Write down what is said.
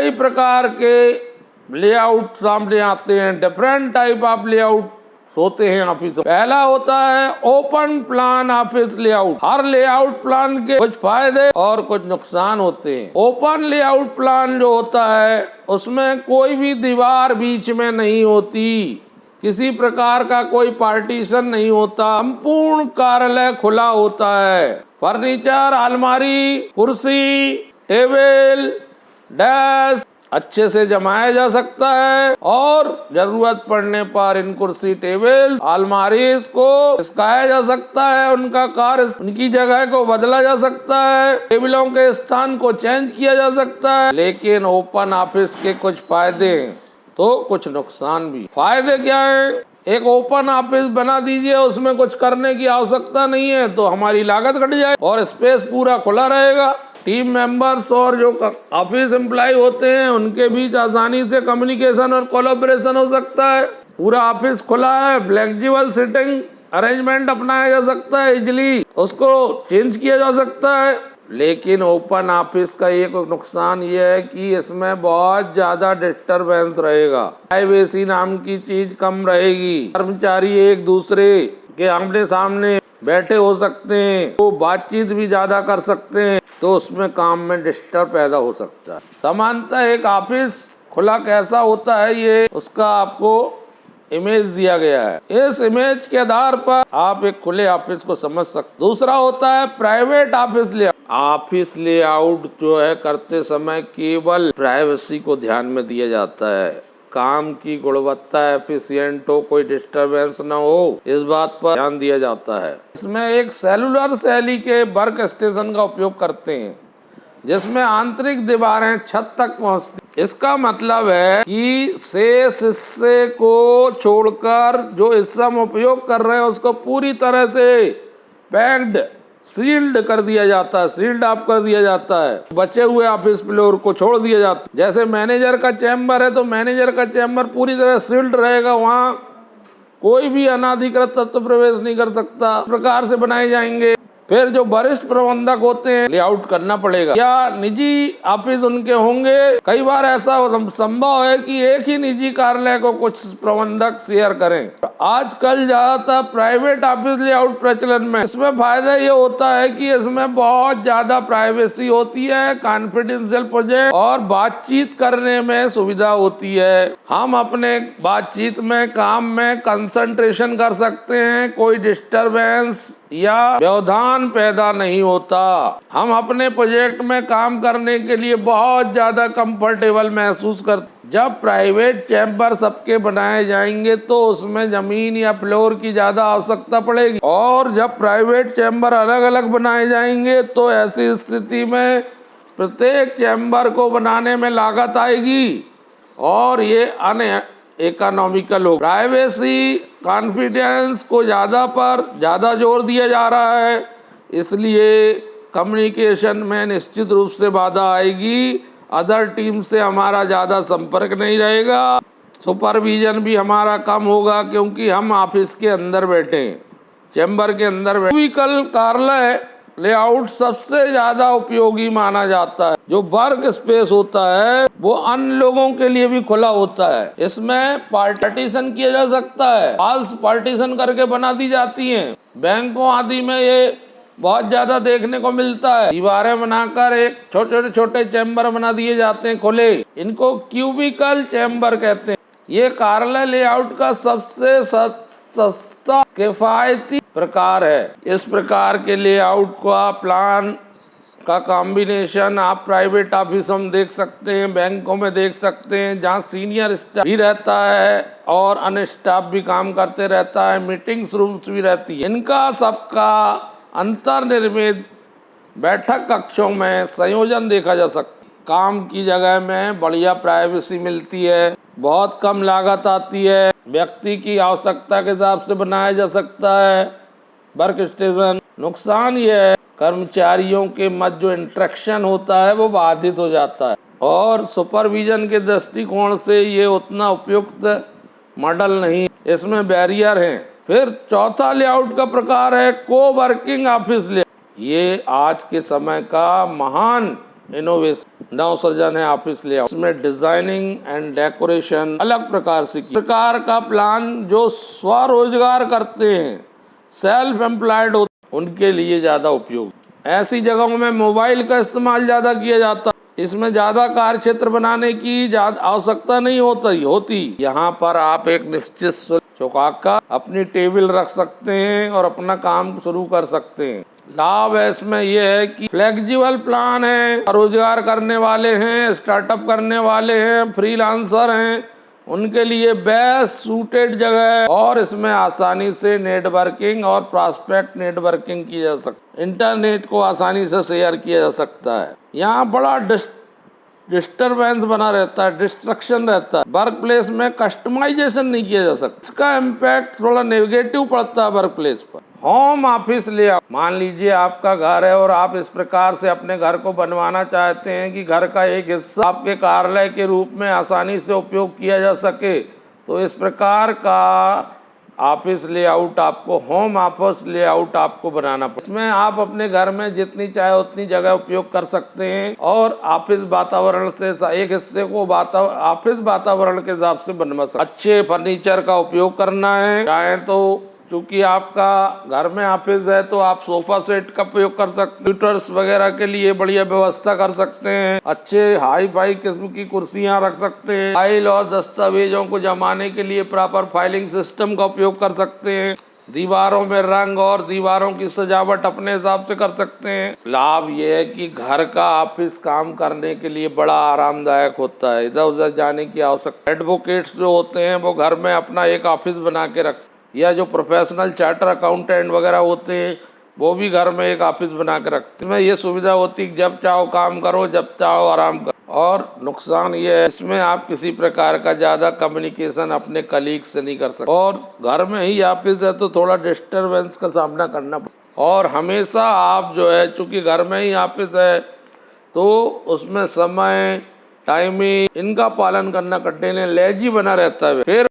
कई प्रकार के लेआउट सामने आते हैं, डिफरेंट टाइप ऑफ लेआउट होते हैं ऑफिस। पहला होता है ओपन प्लान ऑफिस लेआउट। हर लेआउट प्लान के कुछ फायदे और कुछ नुकसान होते हैं। ओपन लेआउट प्लान जो होता है उसमें कोई भी दीवार बीच में नहीं होती, किसी प्रकार का कोई पार्टीशन नहीं होता, संपूर्ण कार्यालय खुला होता है। फर्नीचर, अलमारी, कुर्सी, टेबल, डेस्क अच्छे से जमाया जा सकता है और जरूरत पड़ने पर इन कुर्सी, टेबल, अलमारी को खिसकाया जा सकता है, उनका कार्य, उनकी जगह को बदला जा सकता है, टेबलों के स्थान को चेंज किया जा सकता है। लेकिन ओपन ऑफिस के कुछ फायदे हैं तो कुछ नुकसान भी। फायदे क्या है? एक ओपन ऑफिस बना दीजिए, उसमें कुछ करने की आवश्यकता नहीं है तो हमारी लागत घट जाए और स्पेस पूरा खुला रहेगा। टीम मेंबर्स और जो ऑफिस एम्प्लॉय होते हैं उनके बीच आसानी से कम्युनिकेशन और कोलैबोरेशन हो सकता है। पूरा ऑफिस खुला है, फ्लेक्सिबल सिटिंग अरेंजमेंट अपनाया जा सकता है, इजिली उसको चेंज किया जा सकता है। लेकिन ओपन ऑफिस का एक नुकसान ये है कि इसमें बहुत ज्यादा डिस्टरबेंस रहेगा, प्राइवेसी नाम की चीज कम रहेगी। कर्मचारी एक दूसरे के आमने सामने बैठे हो सकते हैं, तो बातचीत भी ज्यादा कर सकते हैं, तो उसमें काम में डिस्टर्ब पैदा हो सकता है। सामान्यतः एक ऑफिस खुला कैसा होता है ये उसका आपको इमेज दिया गया है। इस इमेज के आधार पर आप एक खुले ऑफिस को समझ सकते। दूसरा होता है private office layout. Office layout जो है करते समय केवल प्राइवेसी को ध्यान में दिया जाता है, काम की गुणवत्ता एफिशिएंट हो, कोई डिस्टरबेंस न हो, इस बात पर ध्यान दिया जाता है। इसमें एक सेलुलर शैली के वर्क स्टेशन का उपयोग करते हैं जिसमें आंतरिक दीवारें छत तक पहुंचती। इसका मतलब है कि शेष हिस्से को छोड़कर जो हिस्सा हम उपयोग कर रहे हैं उसको पूरी तरह से पैक्ड, सील्ड कर दिया जाता है, सील्ड ऑफ कर दिया जाता है। बचे हुए ऑफिस फ्लोर को छोड़ दिया जाता है। जैसे मैनेजर का चैम्बर है तो मैनेजर का चैम्बर पूरी तरह सील्ड रहेगा, वहाँ कोई भी अनाधिकृत तत्व प्रवेश नहीं कर सकता। इस प्रकार से बनाए जाएंगे। फिर जो वरिष्ठ प्रबंधक होते हैं लेआउट करना पड़ेगा, या निजी ऑफिस उनके होंगे। कई बार ऐसा संभव है कि एक ही निजी कार्यालय को कुछ प्रबंधक शेयर करें। आजकल ज्यादातर प्राइवेट ऑफिस लेआउट प्रचलन में। इसमें फायदा ये होता है कि इसमें बहुत ज्यादा प्राइवेसी होती है, कॉन्फिडेंशियल प्रोजेक्ट और बातचीत करने में सुविधा होती है। हम अपने बातचीत में, काम में कंसंट्रेशन कर सकते हैं, कोई डिस्टरबेंस या व्यवधान पैदा नहीं होता। हम अपने प्रोजेक्ट में काम करने के लिए बहुत ज्यादा कंफर्टेबल महसूस करते। जब प्राइवेट चैम्बर सबके बनाए जाएंगे तो उसमें जमीन या फ्लोर की ज्यादा आवश्यकता पड़ेगी, और जब प्राइवेट चैम्बर अलग अलग बनाए जाएंगे तो ऐसी स्थिति में प्रत्येक चैम्बर को बनाने में लागत आएगी और ये इकोनॉमिकल हो। प्राइवेसी, कॉन्फिडेंस को ज्यादा जोर दिया जा रहा है, इसलिए कम्युनिकेशन में निश्चित रूप से बाधा आएगी। अदर टीम से हमारा ज्यादा संपर्क नहीं रहेगा, सुपरविजन भी हमारा कम होगा क्योंकि हम ऑफिस के अंदर बैठे हैं, चैम्बर के अंदर बैठे। क्यूबिकल कार्यालय लेआउट सबसे ज्यादा उपयोगी माना जाता है। जो वर्क स्पेस होता है वो अन्य लोगों के लिए भी खुला होता है। इसमें पार्टीशन किया जा सकता है, वॉल्स पार्टीशन करके बना दी जाती हैं। बैंकों आदि में ये बहुत ज्यादा देखने को मिलता है। दीवारें बनाकर एक छोटे छोटे चैम्बर बना दिए जाते हैं खुले, इनको क्यूबिकल चैम्बर कहते हैं। ये कार्यालय लेआउट का सबसे सस्ता किफायती प्रकार है। इस प्रकार के लेआउट का प्लान का कॉम्बिनेशन आप प्राइवेट ऑफिस में देख सकते हैं, बैंकों में देख सकते हैं, जहाँ सीनियर स्टाफ भी रहता है और अन्य स्टाफ भी काम करते रहता है, मीटिंग्स रूम्स भी रहती है। इनका सबका अंतर्निर्मित बैठक कक्षों में संयोजन देखा जा सकता है। काम की जगह में बढ़िया प्राइवेसी मिलती है, बहुत कम लागत आती है, व्यक्ति की आवश्यकता के हिसाब से बनाया जा सकता है वर्क स्टेशन। नुकसान ये है कर्मचारियों के मध्य जो इंटरेक्शन होता है वो बाधित हो जाता है और सुपरविजन के दृष्टिकोण से ये उतना उपयुक्त मॉडल नहीं, इसमें बैरियर हैं। फिर चौथा लेआउट का प्रकार है को वर्किंग ऑफिस लेआउट। ये आज के समय का महान इनोवेशन नवसृजन है ऑफिस लेआउट। इसमें डिजाइनिंग एंड डेकोरेशन अलग प्रकार से की प्रकार का प्लान जो स्वरोजगार करते हैं, सेल्फ एम्प्लॉयड होते हैं, उनके लिए ज़्यादा उपयोग। ऐसी जगहों में मोबाइल का इस्तेमाल ज़्यादा किया जाता है। इसमें ज़्यादा कार्य क्षेत्र बनाने की ज़्यादा आवश्यकता नहीं होती। यहाँ पर आप एक निश्चित शुल्क चुकाकर अपनी टेबल रख सकते हैं और अपना काम शुरू कर सकते हैं। लाभ है इसमें यह है कि फ्लेक्सिबल प्लान है, रोजगार करने वाले हैं, स्टार्टअप करने वाले हैं, फ्रीलांसर हैं, उनके लिए बेस्ट सूटेड जगह है। और इसमें आसानी से नेटवर्किंग और प्रॉस्पेक्ट नेटवर्किंग की जा सकती है। इंटरनेट को आसानी से शेयर किया जा सकता है। यहाँ बड़ा डिस्टर्बेंस बना रहता है, डिस्ट्रक्शन रहता है। वर्क प्लेस में कस्टमाइजेशन नहीं किया जा सकता। इसका इम्पैक्ट थोड़ा नेगेटिव पड़ता है वर्क प्लेस पर। होम ऑफिस लेआउट, मान लीजिए आपका घर है और आप इस प्रकार से अपने घर को बनवाना चाहते हैं कि घर का एक हिस्सा आपके कार्यालय के रूप में आसानी से उपयोग किया जा सके, तो इस प्रकार का ऑफिस लेआउट आपको होम ऑफिस लेआउट आपको बनाना पड़ेगा। इसमें आप अपने घर में जितनी चाहे उतनी जगह उपयोग कर सकते हैं और ऑफिस वातावरण से एक हिस्से को ऑफिस वातावरण के हिसाब से बनवा सकते। अच्छे फर्नीचर का उपयोग करना है, चाहे तो क्योंकि आपका घर में ऑफिस है तो आप सोफा सेट का उपयोग कर सकते हैं, कंप्यूटर्स वगैरह के लिए बढ़िया व्यवस्था कर सकते हैं, अच्छे हाई फाई किस्म की कुर्सियां रख सकते हैं, फाइल और दस्तावेजों को जमाने के लिए प्रॉपर फाइलिंग सिस्टम का उपयोग कर सकते हैं, दीवारों में रंग और दीवारों की सजावट अपने हिसाब से कर सकते हैं। लाभ ये है कि घर का ऑफिस काम करने के लिए बड़ा आरामदायक होता है, इधर उधर जाने की आवश्यकता। एडवोकेट्स जो होते हैं वो घर में अपना एक ऑफिस बना के रखते हैं, या जो प्रोफेशनल चार्टर अकाउंटेंट वगैरह होते हैं वो भी घर में एक ऑफिस बना के रखते हैं। इसमें ये सुविधा होती है जब चाहो काम करो, जब चाहो आराम करो। और नुकसान ये है इसमें आप किसी प्रकार का ज़्यादा कम्युनिकेशन अपने कलीग से नहीं कर सकते, और घर में ही ऑफिस है तो थोड़ा डिस्टर्बेंस का सामना करना पड़ता। और हमेशा आप जो है चूँकि घर में ही ऑफिस है तो उसमें समय, टाइमिंग, इनका पालन करना कठिन है, लेजी बना रहता है। फिर